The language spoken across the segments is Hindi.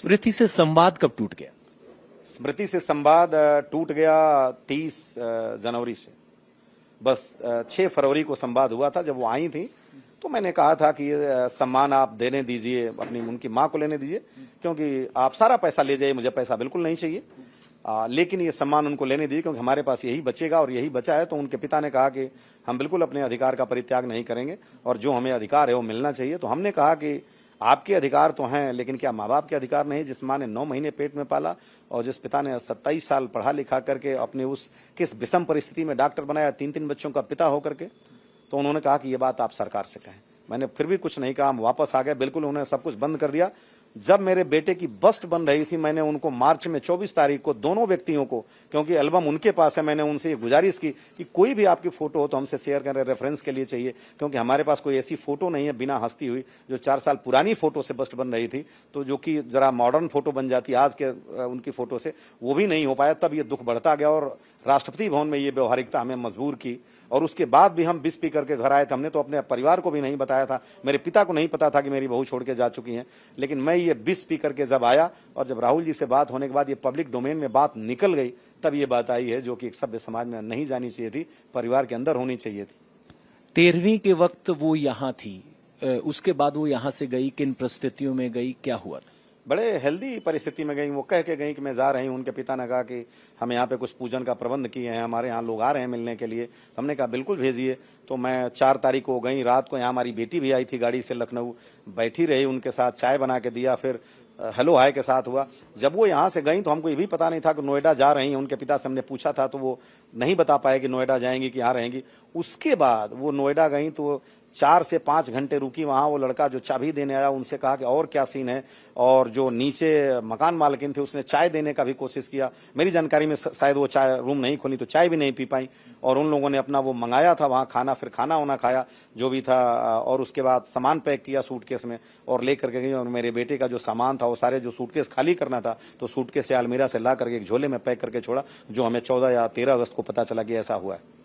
स्मृति से संवाद कब टूट गया? स्मृति से संवाद टूट गया 30 जनवरी से। बस 6 फरवरी को संवाद हुआ था। जब वो आई थी तो मैंने कहा था कि ये सम्मान आप देने दीजिए, अपनी उनकी माँ को लेने दीजिए, क्योंकि आप सारा पैसा ले जाइए, मुझे पैसा बिल्कुल नहीं चाहिए, लेकिन ये सम्मान उनको लेने दीजिए क्योंकि हमारे पास यही बचेगा और यही बचा है। तो उनके पिता ने कहा कि हम बिल्कुल अपने अधिकार का परित्याग नहीं करेंगे और जो हमें अधिकार है वो मिलना चाहिए। तो हमने कहा कि आपके अधिकार तो हैं, लेकिन क्या माँ बाप के अधिकार नहीं? जिस माँ ने 9 महीने पेट में पाला और जिस पिता ने 27 साल पढ़ा लिखा करके अपने उस किस विषम परिस्थिति में डॉक्टर बनाया, 3-3 बच्चों का पिता होकर के। तो उन्होंने कहा कि ये बात आप सरकार से कहें। मैंने फिर भी कुछ नहीं कहा, हम वापस आ गए। बिल्कुल उन्होंने सब कुछ बंद कर दिया। जब मेरे बेटे की बस्ट बन रही थी, मैंने उनको मार्च में 24 तारीख को दोनों व्यक्तियों को, क्योंकि एल्बम उनके पास है, मैंने उनसे ये गुजारिश की कि कोई भी आपकी फोटो हो तो हमसे शेयर करें, रेफरेंस के लिए चाहिए, क्योंकि हमारे पास कोई ऐसी फोटो नहीं है बिना हंसती हुई जो 4 साल पुरानी फोटो से बस्ट बन रही थी, तो जो कि जरा मॉडर्न फोटो बन जाती आज के उनकी फोटो से, वो भी नहीं हो पाया। तब ये दुख बढ़ता गया और राष्ट्रपति भवन में ये व्यवहारिकता हमें मजबूर की। और उसके बाद भी हम बिस पी करके घर आए थे। हमने तो अपने परिवार को भी नहीं बताया था, मेरे पिता को नहीं पता था कि मेरी बहू छोड़ के जा चुकी हैं। लेकिन मैं ये बिस पी करके जब आया और जब राहुल जी से बात होने के बाद ये पब्लिक डोमेन में बात निकल गई, तब ये बात आई है जो कि एक सभ्य समाज में नहीं जानी चाहिए थी, परिवार के अंदर होनी चाहिए थी। 13वीं के वक्त वो यहाँ थी, उसके बाद वो यहाँ से गई, किन परिस्थितियों में गई, क्या हुआ? बड़े हेल्दी परिस्थिति में गई। वो कह के गई कि मैं जा रही हूँ। उनके पिता ने कहा कि हम यहाँ पे कुछ पूजन का प्रबंध किए हैं, हमारे यहाँ लोग आ रहे हैं मिलने के लिए। हमने कहा बिल्कुल भेजिए। तो मैं 4 तारीख को गई रात को। यहाँ हमारी बेटी भी आई थी गाड़ी से लखनऊ, बैठी रही उनके साथ, चाय बना के दिया, फिर हेलो हाय के साथ हुआ। जब वो यहाँ से गई तो हमको ये भी पता नहीं था कि नोएडा जा रही हैं। उनके पिता से हमने पूछा था तो वो नहीं बता पाए कि नोएडा जाएंगी कि यहाँ रहेंगी। उसके बाद वो नोएडा गई तो 4 से 5 घंटे रुकी वहाँ। वो लड़का जो चाबी देने आया उनसे कहा कि और क्या सीन है, और जो नीचे मकान मालकिन थे उसने चाय देने का भी कोशिश किया। मेरी जानकारी में शायद वो चाय रूम नहीं खोली तो चाय भी नहीं पी पाई। और उन लोगों ने अपना वो मंगाया था वहाँ खाना, फिर खाना वाना खाया जो भी था, और उसके बाद सामान पैक किया सूटकेस में और ले करके गई। और मेरे बेटे का जो सामान था वो सारे जो सूटकेस खाली करना था तो सूटकेस से अलमीरा से ला करके एक झोले में पैक करके छोड़ा, जो हमें 14 या 13 अगस्त को पता चला कि ऐसा हुआ है।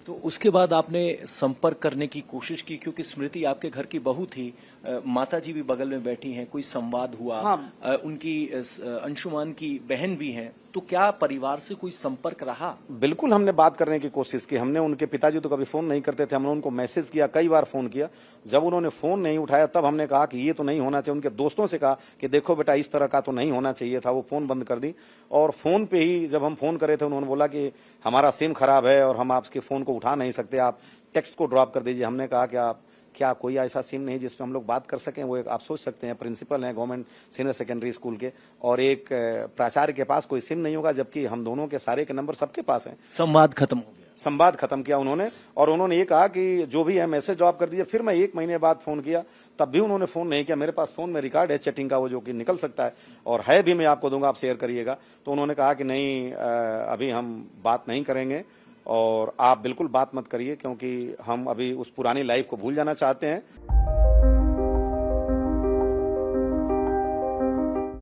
तो उसके बाद आपने संपर्क करने की कोशिश की, क्योंकि स्मृति आपके घर की बहू थी, माता जी भी बगल में बैठी हैं, कोई संवाद हुआ? हाँ। उनकी अंशुमान की बहन भी हैं, तो क्या परिवार से कोई संपर्क रहा? बिल्कुल हमने बात करने की कोशिश की। हमने उनके पिताजी तो कभी फोन नहीं करते थे, हमने उनको मैसेज किया, कई बार फोन किया। जब उन्होंने फोन नहीं उठाया तब हमने कहा कि ये तो नहीं होना चाहिए। उनके दोस्तों से कहा कि देखो बेटा इस तरह का तो नहीं होना चाहिए था। वो फोन बंद कर दी। और फोन पे ही जब हम फोन करे थे उन्होंने बोला कि हमारा सिम खराब है और हम आपके फोन को उठा नहीं सकते, आप टेक्स्ट को ड्रॉप कर दीजिए। हमने कहा कि आप क्या कोई ऐसा सिम नहीं जिसमें हम लोग बात कर सकें? वो एक आप सोच सकते हैं प्रिंसिपल हैं गवर्नमेंट सीनियर सेकेंडरी स्कूल के, और एक प्राचार्य के पास कोई सिम नहीं होगा, जबकि हम दोनों के सारे के नंबर सबके पास हैं। संवाद खत्म हो गया। संवाद खत्म किया उन्होंने, और उन्होंने ये कहा कि जो भी है मैसेज ड्रॉप कर दीजिए। फिर मैं 1 महीने बाद फोन किया, तब भी उन्होंने फोन नहीं किया। मेरे पास फोन में रिकॉर्ड है चैटिंग का, वो जो कि निकल सकता है और है भी, मैं आपको दूंगा, आप शेयर करिएगा। तो उन्होंने कहा कि नहीं, अभी हम बात नहीं करेंगे और आप बिल्कुल बात मत करिए, क्योंकि हम अभी उस पुरानी लाइफ को भूल जाना चाहते हैं।